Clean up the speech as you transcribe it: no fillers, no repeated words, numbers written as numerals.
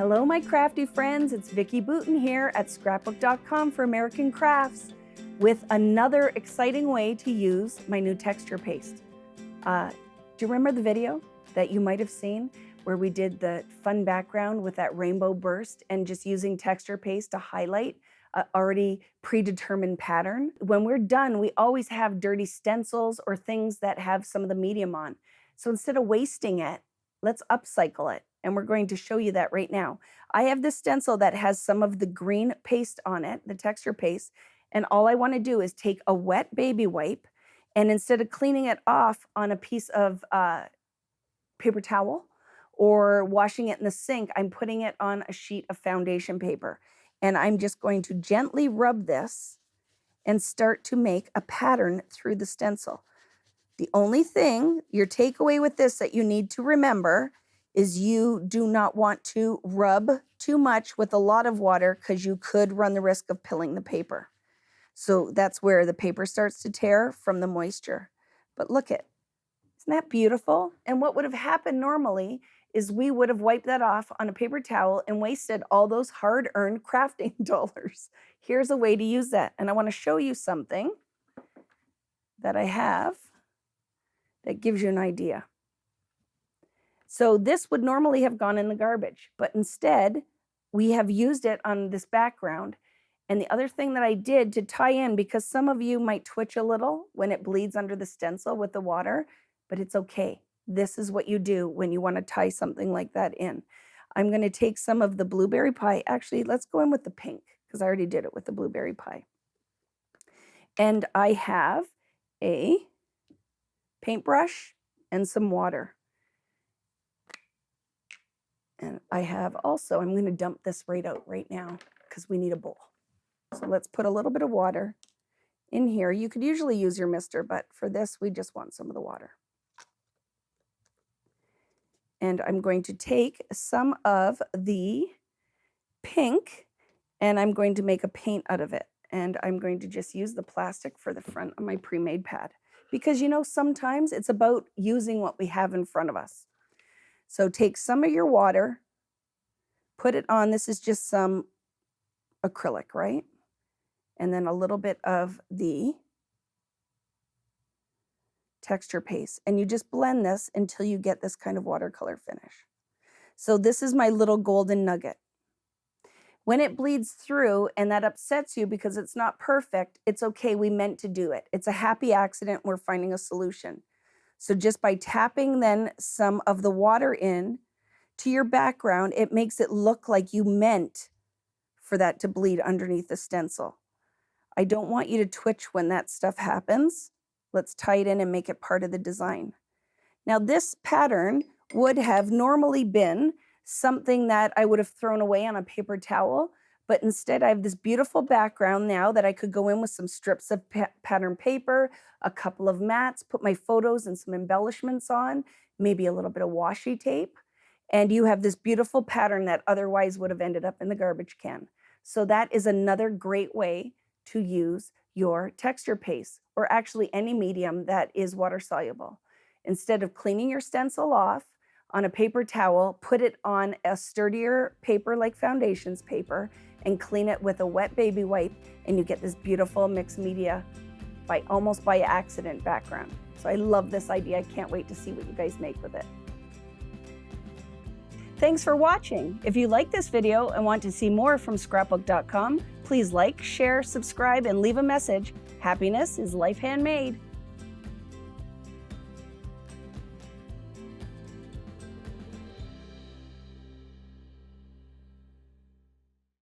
Hello, my crafty friends. It's Vicki Boutin here at Scrapbook.com for American Crafts with another exciting way to use my new texture paste. Do you remember the video that you might have seen where we did the fun background with that rainbow burst and just using texture paste to highlight an already predetermined pattern? When we're done, we always have dirty stencils or things that have some of the medium on. So instead of wasting it, let's upcycle it. And we're going to show you that right now. I have this stencil that has some of the green paste on it, the texture paste, and all I want to do is take a wet baby wipe, and instead of cleaning it off on a piece of paper towel or washing it in the sink, I'm putting it on a sheet of foundation paper. And I'm just going to gently rub this and start to make a pattern through the stencil. The only thing, your takeaway with this that you need to remember is you do not want to rub too much with a lot of water because you could run the risk of pilling the paper. So that's where the paper starts to tear from the moisture. But look it, isn't that beautiful? And what would have happened normally is we would have wiped that off on a paper towel and wasted all those hard-earned crafting dollars. Here's a way to use that. And I want to show you something that I have that gives you an idea. So this would normally have gone in the garbage, but instead we have used it on this background. And the other thing that I did to tie in, because some of you might twitch a little when it bleeds under the stencil with the water, but it's okay. This is what you do when you want to tie something like that in. I'm going to take some of the blueberry pie. Actually, let's go in with the pink because I already did it with the blueberry pie. And I have a paintbrush and some water. And I have also, I'm going to dump this right out right now because we need a bowl. So let's put a little bit of water in here. You could usually use your mister, but for this, we just want some of the water. And I'm going to take some of the pink and I'm going to make a paint out of it. And I'm going to just use the plastic for the front of my pre-made pad. Because you know, sometimes it's about using what we have in front of us. So take some of your water, put it on. This is just some acrylic, right? And then a little bit of the texture paste. And you just blend this until you get this kind of watercolor finish. So this is my little golden nugget. When it bleeds through and that upsets you because it's not perfect, it's okay. We meant to do it. It's a happy accident. We're finding a solution. So just by tapping then some of the water in to your background, it makes it look like you meant for that to bleed underneath the stencil. I don't want you to twitch when that stuff happens. Let's tie it in and make it part of the design. Now this pattern would have normally been something that I would have thrown away on a paper towel, but instead I have this beautiful background now that I could go in with some strips of pattern paper, a couple of mats, put my photos and some embellishments on, maybe a little bit of washi tape, and you have this beautiful pattern that otherwise would have ended up in the garbage can. So that is another great way to use your texture paste, or actually any medium that is water soluble. Instead of cleaning your stencil off on a paper towel, put it on a sturdier paper like foundations paper and clean it with a wet baby wipe, and you get this beautiful mixed media almost by accident background. So I love this idea. I can't wait to see what you guys make with it. Thanks for watching. If you like this video and want to see more from Scrapbook.com, please like, share, subscribe, and leave a message. Happiness is life handmade.